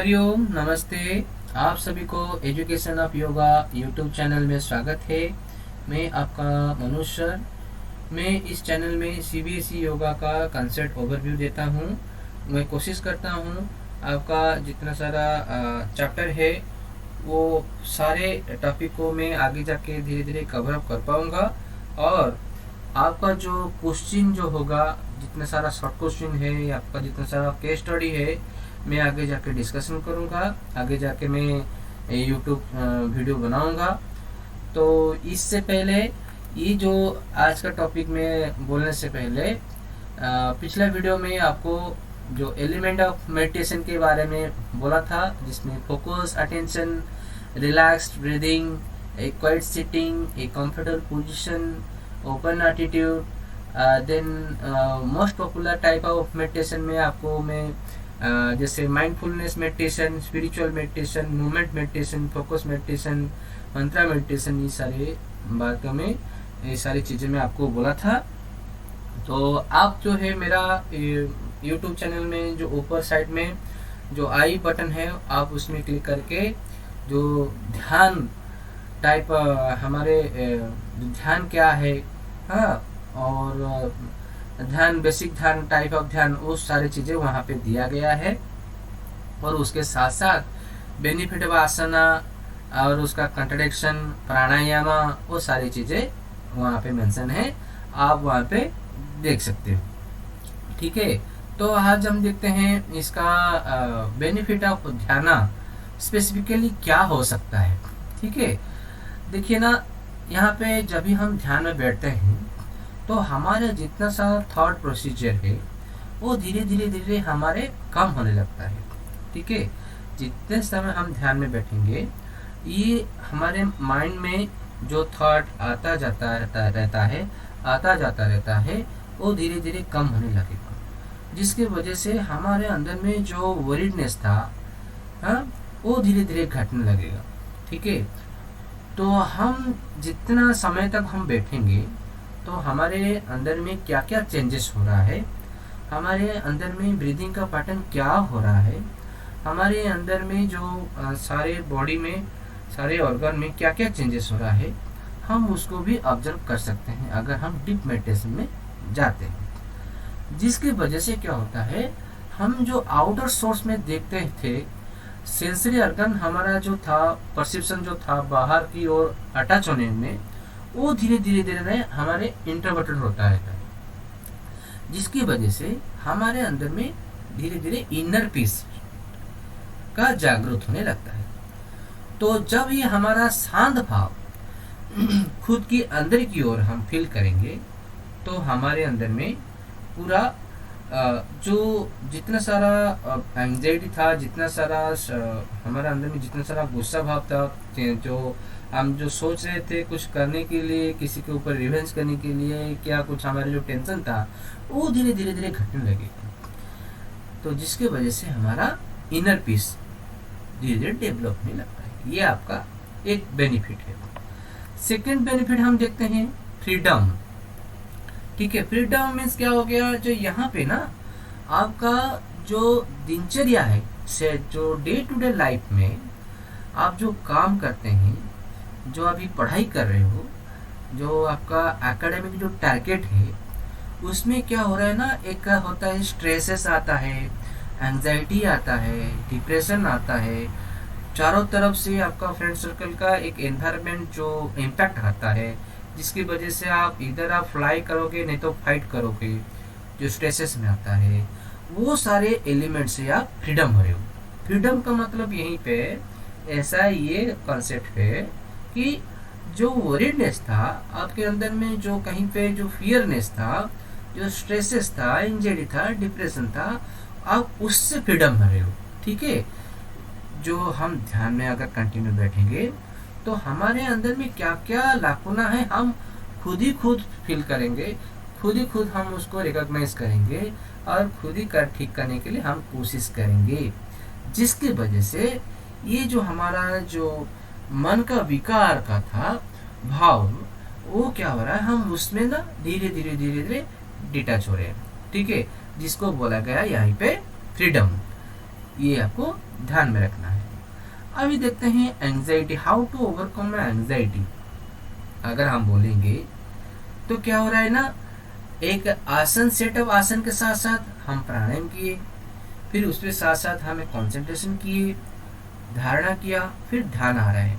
हरिओम नमस्ते। आप सभी को education of yoga YouTube channel में स्वागत है। मैं आपका मनुष्य सर। मैं इस चैनल में सीबीएसई योगा का कंसेप्ट ओवरव्यू देता हूँ। मैं कोशिश करता हूँ आपका जितना सारा चैप्टर है वो सारे टॉपिक को मैं आगे जाके धीरे धीरे कवर अप कर पाऊँगा। और आपका जो क्वेश्चन जो होगा, जितना सारा शॉर्ट क्वेश्चन है, आपका जितना सारा केस स्टडी है, मैं आगे जाके डिस्कशन करूँगा। आगे जाके मैं यूट्यूब वीडियो बनाऊँगा। तो इससे पहले ये जो आज का टॉपिक में बोलने से पहले पिछला वीडियो में आपको जो एलिमेंट ऑफ मेडिटेशन के बारे में बोला था, जिसमें focus, attention, relaxed breathing, a quiet sitting, a comfortable position, open attitude, then most popular type of meditation में आपको मैं जैसे mindfulness meditation, spiritual meditation, movement meditation, focus meditation, mantra meditation, ये सारे बातों में ये सारी चीज़ें मैं आपको बोला था। तो आप जो है मेरा यूट्यूब चैनल में जो ऊपर साइड में जो आई बटन है, आप उसमें क्लिक करके जो ध्यान टाइप हमारे ध्यान क्या है, हाँ, और ध्यान, बेसिक ध्यान, टाइप ऑफ ध्यान, वो सारी चीज़ें वहाँ पे दिया गया है। और उसके साथ साथ बेनिफिट ऑफ आसना और उसका कंट्रडिक्शन, प्राणायामा, वो सारी चीज़ें वहाँ पे मेंशन है, आप वहाँ पे देख सकते हो। ठीक है, तो आज हम देखते हैं इसका बेनिफिट ऑफ ध्यान स्पेसिफिकली क्या हो सकता है। ठीक है, देखिए ना, यहाँ पे जब भी हम ध्यान में बैठते हैं तो हमारे जितना सा थॉट प्रोसीजर है वो धीरे धीरे हमारे कम होने लगता है। ठीक है, जितने समय हम ध्यान में बैठेंगे ये हमारे माइंड में जो थॉट आता जाता रहता है वो धीरे धीरे कम होने लगेगा, जिसकी वजह से हमारे अंदर में जो वरीडनेस था, हाँ, वो धीरे धीरे घटने लगेगा। ठीक है, तो हम जितना समय तक हम बैठेंगे तो हमारे अंदर में क्या क्या चेंजेस हो रहा है, हमारे अंदर में ब्रीदिंग का पैटर्न क्या हो रहा है, हमारे अंदर में जो सारे बॉडी में, सारे ऑर्गन में क्या क्या चेंजेस हो रहा है, हम उसको भी ऑब्जर्व कर सकते हैं अगर हम डीप मेडिटेशन में जाते हैं। जिसकी वजह से क्या होता है, हम जो आउटर सोर्स में देखते थे, सेंसरी ऑर्गन हमारा जो था, परसेप्शन जो था बाहर की ओर अटैच होने में, वो धीरे धीरे हमारे इंट्रोवर्टेड होता है, जिसकी वजह से हमारे अंदर में धीरे धीरे इनर पीस का जागृत होने लगता है। तो जब ये हमारा शांत भाव खुद की अंदर की ओर हम फील करेंगे तो हमारे अंदर में पूरा जो जितना सारा एंग्जाइटी था, जितना सारा हमारे अंदर में जितना सारा गुस्सा भाव था, जो हम जो सोच रहे थे कुछ करने के लिए, किसी के ऊपर रिवेंज करने के लिए, क्या कुछ हमारे जो टेंशन था, वो धीरे धीरे घटने लगेगा। तो जिसके वजह से हमारा इनर पीस धीरे धीरे डेवलप होने लगता है। ये आपका एक बेनिफिट है। सेकेंड बेनिफिट हम देखते हैं फ्रीडम। ठीक है, फ्रीडम मीन्स क्या हो गया, जो यहाँ पे ना आपका जो दिनचर्या है, से जो डे टू डे लाइफ में आप जो काम करते हैं, जो अभी पढ़ाई कर रहे हो, जो आपका एकेडमिक जो टारगेट है, उसमें क्या हो रहा है ना, एक होता है स्ट्रेसेस आता है, एंजाइटी आता है, डिप्रेशन आता है, चारों तरफ से आपका फ्रेंड सर्कल का एक एनवायरनमेंट जो इम्पैक्ट आता है, जिसकी वजह से आप इधर आप फ्लाई करोगे नहीं तो फाइट करोगे, जो स्ट्रेसेस में आता है, वो सारे एलिमेंट से आप फ्रीडम हो रहे हो। फ्रीडम का मतलब यहीं पे ऐसा ये कॉन्सेप्ट है कि जो वरीडनेस था आपके अंदर में, जो कहीं पे जो फियरनेस था, जो स्ट्रेसेस था, एंजाइटी था, डिप्रेशन था, आप उससे फ्रीडम हो रहे हो। ठीक है, जो हम ध्यान में अगर कंटिन्यू बैठेंगे तो हमारे अंदर में क्या क्या लाकुना है हम खुद फील करेंगे, खुद हम उसको रिकॉग्नाइज करेंगे और खुद ही कर ठीक करने के लिए हम कोशिश करेंगे। जिसकी वजह से ये जो हमारा जो मन का विकार का था भाव, वो क्या हो रहा है, हम उसमें ना धीरे धीरे डिटैच हो रहे हैं। ठीक है, जिसको बोला गया यहाँ पे फ्रीडम। ये आपको ध्यान में रखना है। अभी देखते हैं anxiety, how to overcome anxiety. अगर हम बोलेंगे तो क्या हो रहा है ना, एक आसन, सेटअप आसन के साथ साथ हम प्राणायाम किए, फिर उसके साथ साथ हमें कंसंट्रेशन किए, धारणा किया, फिर ध्यान आ रहा है।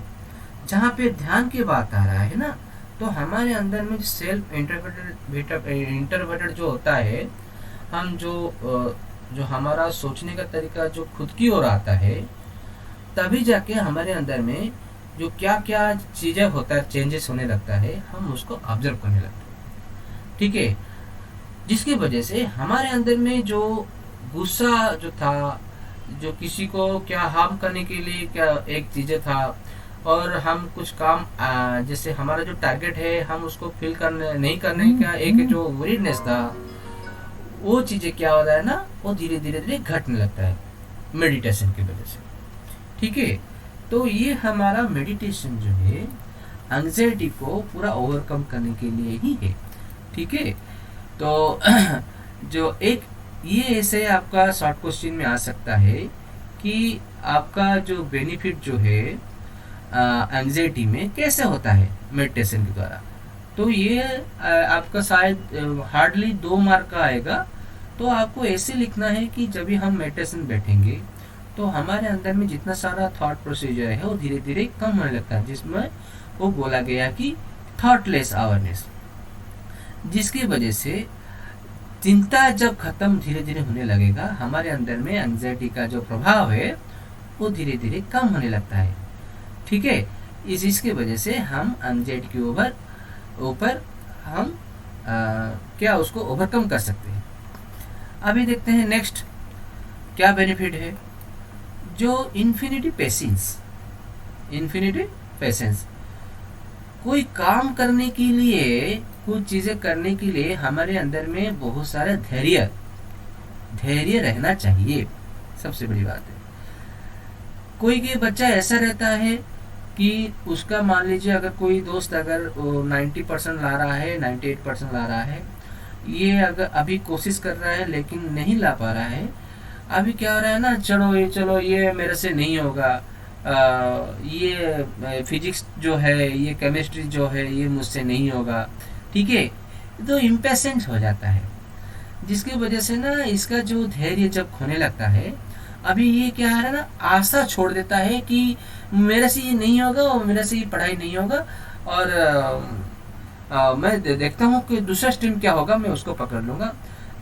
जहाँ पे ध्यान की बात आ रहा है ना, तो हमारे अंदर में सेल्फ इंटरप्रेटेड जो होता है, हम जो हमारा सोचने का तरीका जो खुद की ओर आता है, तभी जाके हमारे अंदर में जो क्या क्या चीज़ें होता है, चेंजेस होने लगता है, हम उसको ऑब्जर्व करने लगते हैं। ठीक है, जिसकी वजह से हमारे अंदर में जो गुस्सा जो था, जो किसी को क्या हार्म करने के लिए क्या एक चीज़ें था, और हम कुछ काम जैसे हमारा जो टारगेट है हम उसको फिल करने नहीं करने का एक जो वरीडनेस था, वो चीज़ें क्या होता है ना, वो धीरे धीरे धीरे घटने लगता है मेडिटेशन की वजह से। ठीक है, तो ये हमारा मेडिटेशन जो है एंग्जाइटी को पूरा ओवरकम करने के लिए ही है। ठीक है, तो जो एक ये ऐसे आपका शॉर्ट क्वेश्चन में आ सकता है कि आपका जो बेनिफिट जो है एंग्जाइटी में कैसे होता है मेडिटेशन के द्वारा। तो ये आपका शायद हार्डली 2 मार्क का आएगा। तो आपको ऐसे लिखना है कि जब भी हम मेडिटेशन बैठेंगे तो हमारे अंदर में जितना सारा थॉट प्रोसीजर है वो धीरे धीरे कम होने लगता है, जिसमें वो बोला गया कि थॉटलेस अवेयरनेस, जिसकी वजह से चिंता जब खत्म धीरे धीरे होने लगेगा, हमारे अंदर में एंग्जाइटी का जो प्रभाव है वो धीरे धीरे कम होने लगता है। ठीक है, इसकी वजह से हम एंग्जाइटी के ऊपर हम क्या उसको ओवरकम कर सकते हैं। अभी देखते हैं नेक्स्ट क्या बेनिफिट है, जो इन्फिनिटी पेशेंस। कोई काम करने के लिए, कुछ चीज़ें करने के लिए हमारे अंदर में बहुत सारा धैर्य रहना चाहिए, सबसे बड़ी बात है। कोई बच्चा ऐसा रहता है कि उसका मान लीजिए अगर कोई दोस्त अगर 90% ला रहा है, 98% ला रहा है, ये अगर अभी कोशिश कर रहा है लेकिन नहीं ला पा रहा है, अभी क्या हो रहा है ना, चलो ये मेरे से नहीं होगा, ये फिजिक्स जो है, ये केमिस्ट्री जो है, ये मुझसे नहीं होगा। ठीक है, तो इम्पेशेंट हो जाता है, जिसकी वजह से ना इसका जो धैर्य जब खोने लगता है, अभी ये क्या है ना, आशा छोड़ देता है कि मेरे से ये नहीं होगा और मेरे से ये पढ़ाई नहीं होगा, और मैं देखता हूँ कि दूसरा स्ट्रीम क्या होगा, मैं उसको पकड़ लूँगा।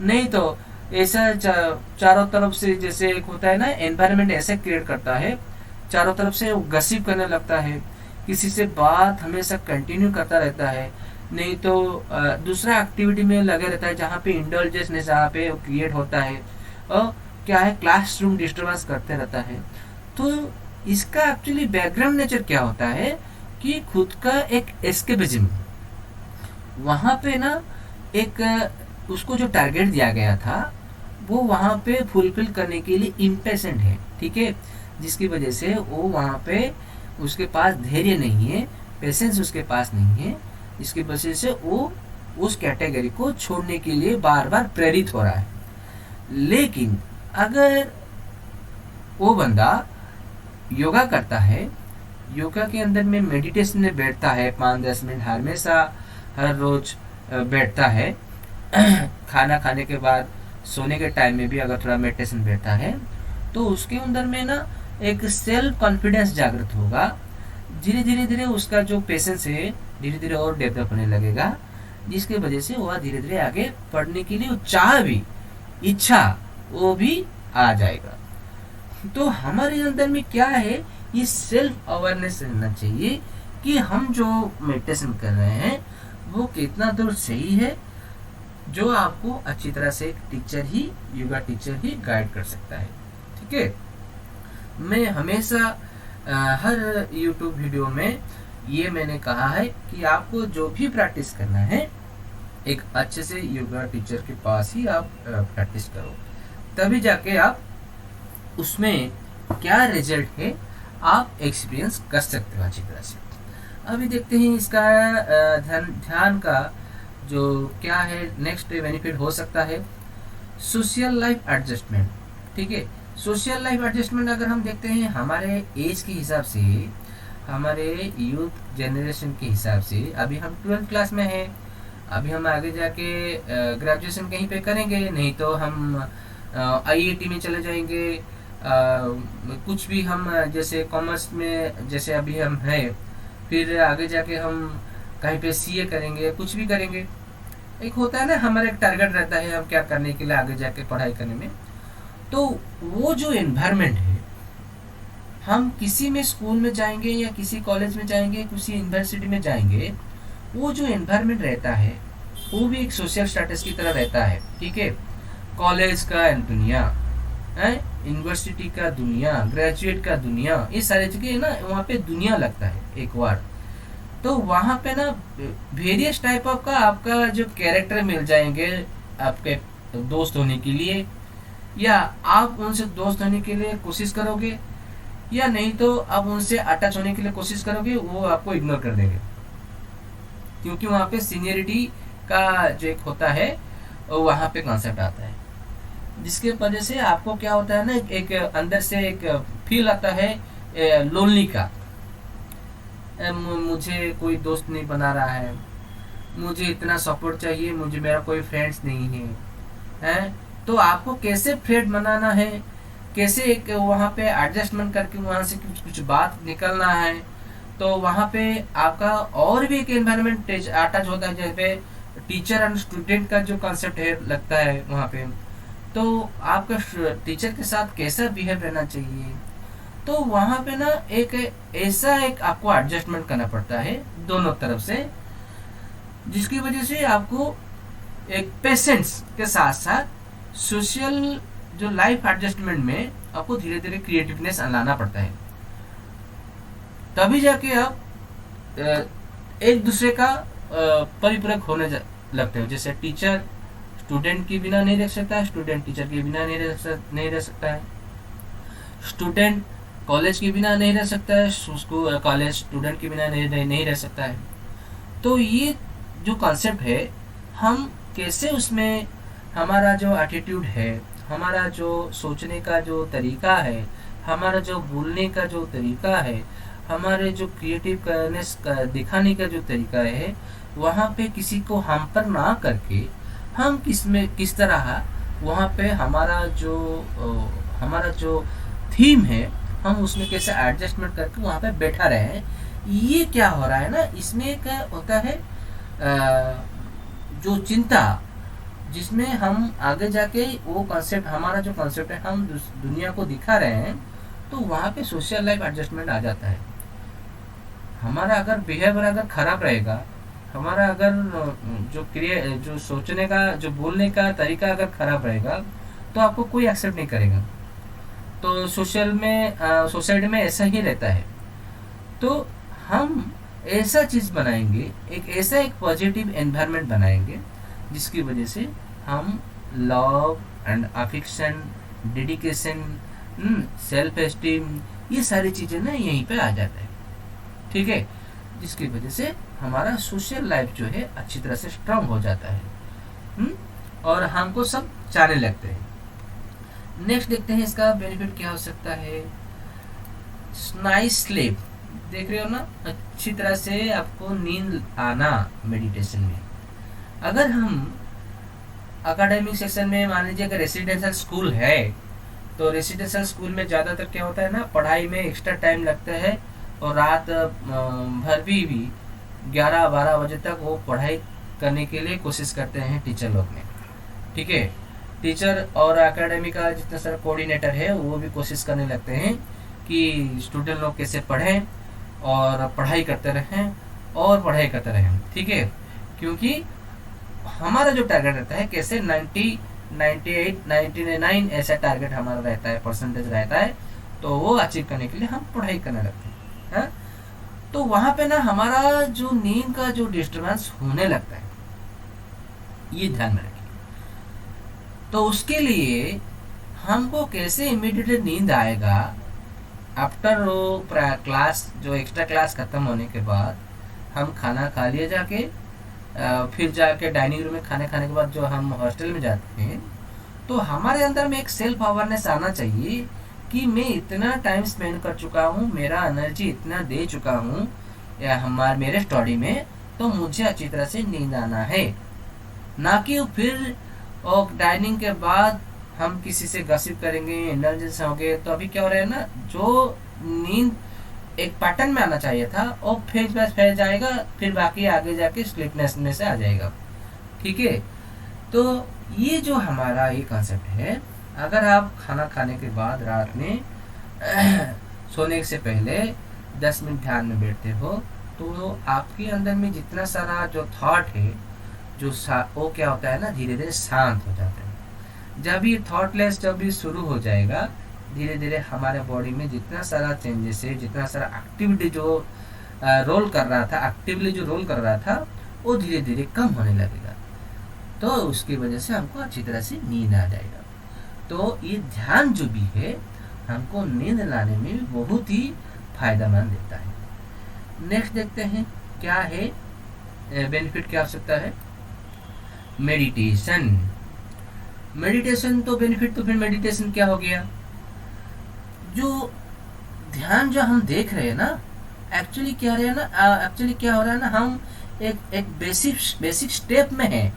नहीं तो ऐसा चारों तरफ से, जैसे एक होता है ना, एनवायरनमेंट ऐसे क्रिएट करता है, चारों तरफ से गसिप करने लगता है, किसी से बात हमेशा कंटिन्यू करता रहता है, नहीं तो दूसरा एक्टिविटी में लगे रहता है जहाँ पे इंडल्जेंस जहाँ पे क्रिएट होता है, और क्या है, क्लासरूम डिस्टर्बेंस करते रहता है। तो इसका एक्चुअली बैकग्राउंड नेचर क्या होता है कि खुद का एक एस्केपिज्म, वहाँ पे ना एक उसको जो टारगेट दिया गया था वो वहाँ पे फुलफिल करने के लिए इम्पेशेंट है। ठीक है, जिसकी वजह से वो वहाँ पे उसके पास धैर्य नहीं है, पेशेंस उसके पास नहीं है, इसकी वजह से वो उस कैटेगरी को छोड़ने के लिए बार बार प्रेरित हो रहा है। लेकिन अगर वो बंदा योगा करता है, योगा के अंदर में मेडिटेशन में बैठता है 5-10 मिनट हमेशा हर रोज बैठता है, खाना खाने के बाद सोने के टाइम में भी अगर थोड़ा मेडिटेशन बैठता है, तो उसके अंदर में ना एक सेल्फ कॉन्फिडेंस जागृत होगा। धीरे धीरे उसका जो पेशेंस है धीरे धीरे और डेवलप होने लगेगा, जिसकी वजह से वह धीरे धीरे आगे पढ़ने के लिए चाह भी, इच्छा वो भी आ जाएगा। तो हमारे अंदर में क्या है, ये सेल्फ अवेयरनेस रहना चाहिए कि हम जो मेडिटेशन कर रहे हैं वो कितना दूर सही है, जो आपको अच्छी तरह से एक टीचर ही, योगा टीचर ही गाइड कर सकता है। ठीक है, मैं हमेशा हर YouTube वीडियो में ये मैंने कहा है कि आपको जो भी प्रैक्टिस करना है एक अच्छे से योगा टीचर के पास ही आप प्रैक्टिस करो, तभी जाके आप उसमें क्या रिजल्ट है आप एक्सपीरियंस कर सकते हो अच्छी तरह से। अभी देखते हैं इसका ध्यान का जो क्या है, नेक्स्ट बेनिफिट हो सकता है सोशल लाइफ एडजस्टमेंट। ठीक है, सोशल लाइफ एडजस्टमेंट अगर हम देखते हैं हमारे एज के हिसाब से, हमारे यूथ जनरेशन के हिसाब से, अभी हम 12th क्लास में हैं, अभी हम आगे जाके ग्रेजुएशन कहीं पे करेंगे, नहीं तो हम आईआईटी में चले जाएंगे, कुछ भी हम जैसे कॉमर्स में जैसे अभी हम हैं, फिर आगे जाके हम कहीं पे सीए करेंगे, कुछ भी करेंगे। एक होता है ना हमारा एक टारगेट रहता है हम क्या करने के लिए आगे जाके पढ़ाई करने में। तो वो जो एनवायरनमेंट है, हम किसी में स्कूल में जाएंगे या किसी कॉलेज में जाएंगे, किसी यूनिवर्सिटी में जाएंगे, वो जो एनवायरनमेंट रहता है वो भी एक सोशल स्टेटस की तरह रहता है। ठीक है, कॉलेज का दुनिया है, यूनिवर्सिटी का दुनिया, ग्रेजुएट का दुनिया, ये सारी जगह ना वहाँ पे दुनिया लगता है एक बार। तो वहाँ पे ना वेरियस टाइप ऑफ का आपका जो कैरेक्टर मिल जाएंगे आपके दोस्त होने के लिए, या आप उनसे दोस्त होने के लिए कोशिश करोगे, या नहीं तो आप उनसे अटैच होने के लिए कोशिश करोगे, वो आपको इग्नोर कर देंगे। क्योंकि वहाँ पे सीनियरिटी का जो एक होता है वहाँ पे कॉन्सेप्ट आता है, जिसके वजह से आपको क्या होता है ना, एक अंदर से एक फील आता है लोनली का। मुझे कोई दोस्त नहीं बना रहा है, मुझे इतना सपोर्ट चाहिए, मुझे मेरा कोई फ्रेंड्स नहीं है, हैं? तो आपको कैसे फ्रेंड बनाना है, कैसे एक वहाँ पे एडजस्टमेंट करके वहाँ से कुछ कुछ बात निकलना है, तो वहाँ पे आपका और भी एक एनवायरनमेंट अटैच होता है, जैसे टीचर एंड स्टूडेंट का जो कॉन्सेप्ट है लगता है वहाँ पे। तो आपका टीचर के साथ कैसा बिहेव रहना चाहिए, तो वहाँ पे ना एक ऐसा एक आपको एडजस्टमेंट करना पड़ता है दोनों तरफ से, जिसकी वजह से आपको एक पेशेंस के साथ साथ सोशल जो लाइफ एडजस्टमेंट में आपको धीरे धीरे क्रिएटिवनेस लाना पड़ता है। तभी जाके आप एक दूसरे का परिपूरक होने लगते हो। जैसे टीचर स्टूडेंट के बिना नहीं रह सकता है, स्टूडेंट टीचर के बिना नहीं रह सकता है, स्टूडेंट कॉलेज के बिना नहीं रह सकता है, कॉलेज स्टूडेंट के बिना नहीं रह सकता है। तो ये जो कॉन्सेप्ट है, हम कैसे उसमें हमारा जो एटीट्यूड है, हमारा जो सोचने का जो तरीका है, हमारा जो बोलने का जो तरीका है, हमारे जो क्रिएटिवनेस दिखाने का जो तरीका है, वहाँ पे किसी को हम पर ना करके हम किस तरह वहाँ पे हमारा जो थीम है, हम उसमें कैसे एडजस्टमेंट करके वहाँ पे बैठा रहे। ये क्या हो रहा है ना, इसमें क्या होता है जो चिंता, जिसमें हम आगे जाके वो कॉन्सेप्ट, हमारा जो कॉन्सेप्ट है हम दुनिया को दिखा रहे हैं, तो वहाँ पे सोशल लाइफ एडजस्टमेंट आ जाता है। हमारा अगर बिहेवियर अगर खराब रहेगा, हमारा अगर जो सोचने का जो बोलने का तरीका अगर खराब रहेगा, तो आपको कोई एक्सेप्ट नहीं करेगा। तो सोसाइटी में ऐसा ही रहता है। तो हम ऐसा चीज़ बनाएंगे, एक पॉजिटिव एनवायरनमेंट बनाएंगे, जिसकी वजह से हम love and affection, dedication, self esteem, ये सारी चीज़ें ना यहीं पे आ जाता है। ठीक है, जिसकी वजह से हमारा सोशल लाइफ जो है अच्छी तरह से स्ट्रांग हो जाता है, और हमको सब चाहने लगते हैं। नेक्स्ट देखते हैं इसका बेनिफिट क्या हो सकता है। नाइस स्लीप, देख रहे हो ना, अच्छी तरह से आपको नींद आना मेडिटेशन में। अगर हम एकेडमिक सेक्शन में मान लीजिए अगर रेसिडेंशियल स्कूल है, तो रेसिडेंशियल स्कूल में ज़्यादातर क्या होता है ना, पढ़ाई में एक्स्ट्रा टाइम लगता है, और रात भर भी 11-12 बजे तक वो पढ़ाई करने के लिए कोशिश करते हैं टीचर लोग ने। ठीक है, टीचर और एकेडमी का जितना सारा कोऑर्डिनेटर है वो भी कोशिश करने लगते हैं कि स्टूडेंट लोग कैसे पढ़ें और पढ़ाई करते रहें। ठीक है, क्योंकि हमारा जो टारगेट रहता है कैसे 90, 98, 99 ऐसा टारगेट हमारा रहता है, परसेंटेज रहता है, तो वो अचीव करने के लिए हम पढ़ाई करने लगते हैं। तो वहाँ पे ना हमारा जो नींद का जो डिस्टर्बेंस होने लगता है, ये ध्यान में रखिए। तो उसके लिए हमको कैसे इमीडिएट नींद आएगा, आफ्टर वो क्लास, जो एक्स्ट्रा क्लास खत्म होने के बाद हम खाना खा लिए जाके, फिर जाके डाइनिंग रूम में खाने खाने के बाद जो हम हॉस्टल में जाते हैं, तो हमारे अंदर में एक सेल्फ अवेयरनेस आना चाहिए कि मैं इतना टाइम स्पेंड कर चुका हूँ, मेरा एनर्जी इतना दे चुका हूँ या हमारे मेरे स्टडी में, तो मुझे अच्छी तरह से नींद आना है। ना कि फिर और डाइनिंग के बाद हम किसी से गसिप करेंगे, इंडल्जेंस हो गए, तो अभी क्या हो रहा है ना, जो नींद एक पैटर्न में आना चाहिए था और फेज बाय फेज जाएगा, फिर बाकी आगे जाके स्लीपनेस में से आ जाएगा। ठीक है, तो ये जो हमारा ये कॉन्सेप्ट है, अगर आप खाना खाने के बाद रात में सोने से पहले 10 मिनट ध्यान में बैठते हो, तो आपके अंदर में जितना सारा जो थॉट है वो क्या होता है ना, धीरे धीरे शांत हो जाता है। जब ये थॉटलेस जब ये शुरू हो जाएगा, धीरे धीरे हमारे बॉडी में जितना सारा चेंजेस है, जितना सारा एक्टिविटी जो रोल कर रहा था, एक्टिवली जो रोल कर रहा था, वो धीरे धीरे कम होने लगेगा। तो उसकी वजह से हमको अच्छी तरह से नींद आ जाएगा। तो ये ध्यान जो भी है, हमको नींद लाने में भी बहुत ही फायदेमंद देता है। नेक्स्ट देखते हैं क्या है बेनिफिट, क्या हो सकता है। मेडिटेशन। मेडिटेशन तो बेनिफिट, तो फिर मेडिटेशन क्या हो गया, जो ध्यान जो हम देख रहे हैं ना, एक्चुअली क्या रहे ना, एक्चुअली क्या हो रहा है ना, हम एक बेसिक स्टेप में है।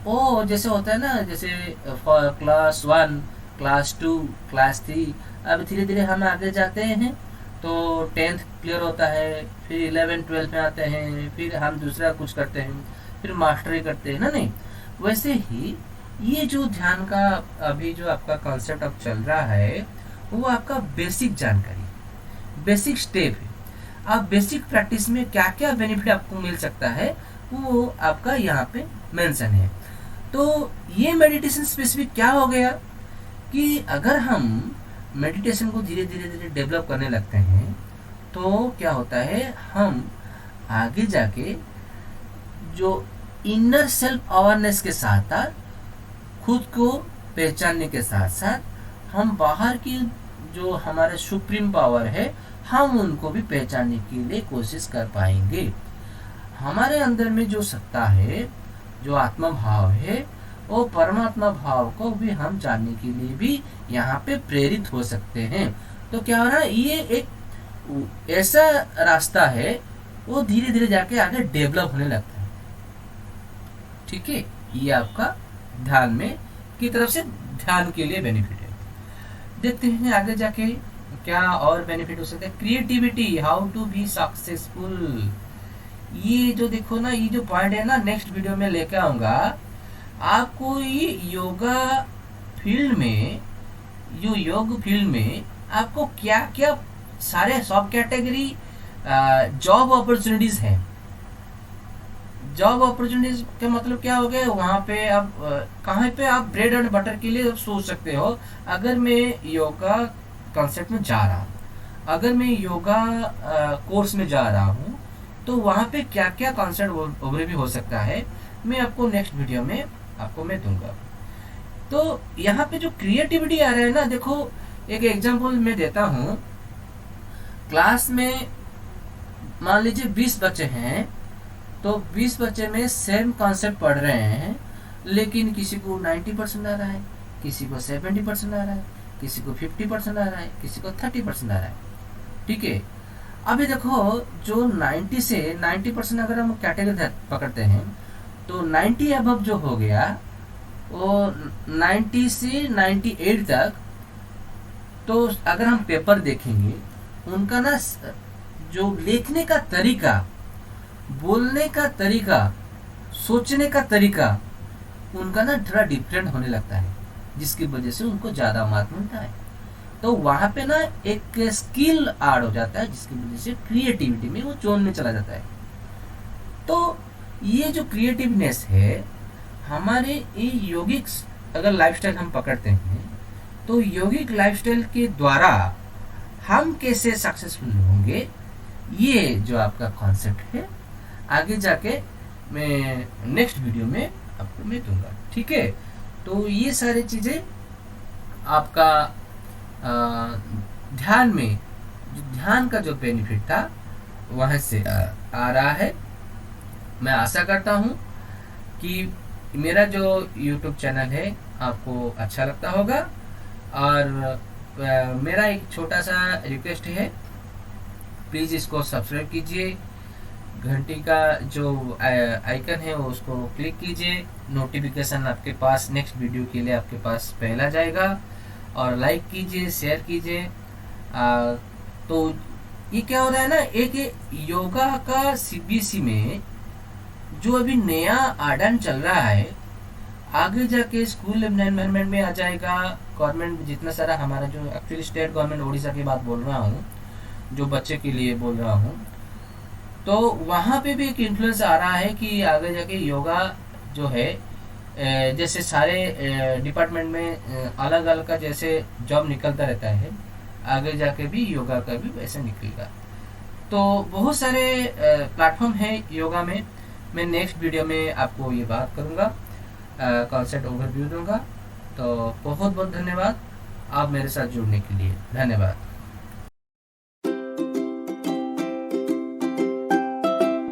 ओ जैसे होता है ना, जैसे क्लास 1, क्लास 2, क्लास 3, अब धीरे धीरे हम आगे जाते हैं, तो 10th क्लियर होता है, फिर 11 12 में आते हैं, फिर हम दूसरा कुछ करते हैं, फिर मास्टरी करते हैं ना। नहीं, वैसे ही ये जो ध्यान का अभी जो आपका कॉन्सेप्ट अब चल रहा है, वो आपका बेसिक जानकारी, बेसिक स्टेप है। आप बेसिक प्रैक्टिस में क्या क्या बेनिफिट आपको मिल सकता है, वो आपका यहाँ पे मेंशन है। तो ये मेडिटेशन स्पेसिफिक क्या हो गया कि अगर हम मेडिटेशन को धीरे धीरे डेवलप करने लगते हैं, तो क्या होता है, हम आगे जाके जो इनर सेल्फ अवेयरनेस के साथ साथ खुद को पहचानने के साथ साथ हम बाहर की जो हमारे सुप्रीम पावर है, हम उनको भी पहचानने के लिए कोशिश कर पाएंगे। हमारे अंदर में जो सत्ता है, जो आत्मा भाव है, वो परमात्मा भाव को भी हम जानने के लिए भी यहाँ पे प्रेरित हो सकते हैं। तो क्या हो रहा है, ये एक ऐसा रास्ता है, वो धीरे धीरे जाके आगे डेवलप होने लगता है। ठीक है, ये आपका ध्यान में की तरफ से ध्यान के लिए बेनिफिट है। देखते हैं आगे जाके क्या और बेनिफिट हो सकता है। Creativity, how to be successful. ये जो देखो ना, ये जो पॉइंट है ना, नेक्स्ट वीडियो में लेकर आऊंगा आपको। ये योगा फील्ड में, जो योग फील्ड में आपको क्या क्या सारे सब कैटेगरी जॉब अपॉर्चुनिटीज हैं। जॉब अपॉर्चुनिटीज का मतलब क्या हो गया, वहाँ पे आप कहाँ पे आप ब्रेड एंड बटर के लिए सोच सकते हो। अगर मैं योगा कॉन्सेप्ट में जा रहा हूँ, अगर मैं योगा कोर्स में जा रहा हूँ, तो वहाँ पे क्या क्या कॉन्सेप्ट ओवर भी हो सकता है, मैं आपको नेक्स्ट वीडियो में आपको मैं दूंगा। तो यहाँ पे जो क्रिएटिविटी आ रहा है ना, देखो एक एग्जांपल मैं देता हूँ। क्लास में मान लीजिए 20 बच्चे हैं, तो 20 बच्चे में सेम कॉन्सेप्ट पढ़ रहे हैं, लेकिन किसी को 90% आ रहा है, किसी को 70% आ रहा है, किसी को 50% आ रहा है, किसी को 30% आ रहा है। ठीक है, अभी देखो जो 90 से 90% अगर हम कैटेगरी पकड़ते हैं, तो 90 अबव जो हो गया, वो 90 से 98 तक, तो अगर हम पेपर देखेंगे, उनका ना जो लिखने का तरीका, बोलने का तरीका, सोचने का तरीका, उनका ना थोड़ा डिफरेंट होने लगता है, जिसकी वजह से उनको ज़्यादा मार्क मिलता है। तो वहाँ पे ना एक स्किल ऐड हो जाता है, जिसकी वजह से क्रिएटिविटी में वो जोन में चला जाता है। तो ये जो क्रिएटिवनेस है, हमारे ये योगिक अगर लाइफस्टाइल हम पकड़ते हैं, तो योगिक लाइफस्टाइल के द्वारा हम कैसे सक्सेसफुल होंगे, ये जो आपका कॉन्सेप्ट है, आगे जाके मैं नेक्स्ट वीडियो में आपको मैं दूंगा। ठीक है, तो ये सारी चीज़ें आपका ध्यान में, जो ध्यान का जो बेनिफिट था, वहाँ से आ रहा है। मैं आशा करता हूँ कि मेरा जो YouTube चैनल है आपको अच्छा लगता होगा। और मेरा एक छोटा सा रिक्वेस्ट है, प्लीज़ इसको सब्सक्राइब कीजिए, घंटी का जो आइकन है वो उसको क्लिक कीजिए, नोटिफिकेशन आपके पास नेक्स्ट वीडियो के लिए आपके पास पहला जाएगा। और लाइक कीजिए, शेयर कीजिए। तो ये क्या हो रहा है ना, एक योगा का सीबीएसई में जो अभी नया आर्डन चल रहा है, आगे जाके स्कूल एनवायरनमेंट में आ जाएगा। गवर्नमेंट जितना सारा हमारा जो एक्चुअली स्टेट गवर्नमेंट उड़ीसा की बात बोल रहा हूँ, जो बच्चे के लिए बोल रहा हूँ, तो वहाँ पे भी एक इन्फ्लुएंस आ रहा है कि आगे जाके योगा जो है जैसे सारे डिपार्टमेंट में अलग अलग का जैसे जॉब निकलता रहता है, आगे जाके भी योगा का भी वैसे निकलेगा। तो बहुत सारे प्लेटफॉर्म है योगा में। मैं नेक्स्ट वीडियो में आपको ये बात करूँगा, कॉन्सेप्ट ओवरव्यू दूंगा। तो बहुत बहुत धन्यवाद आप मेरे साथ जुड़ने के लिए। धन्यवाद।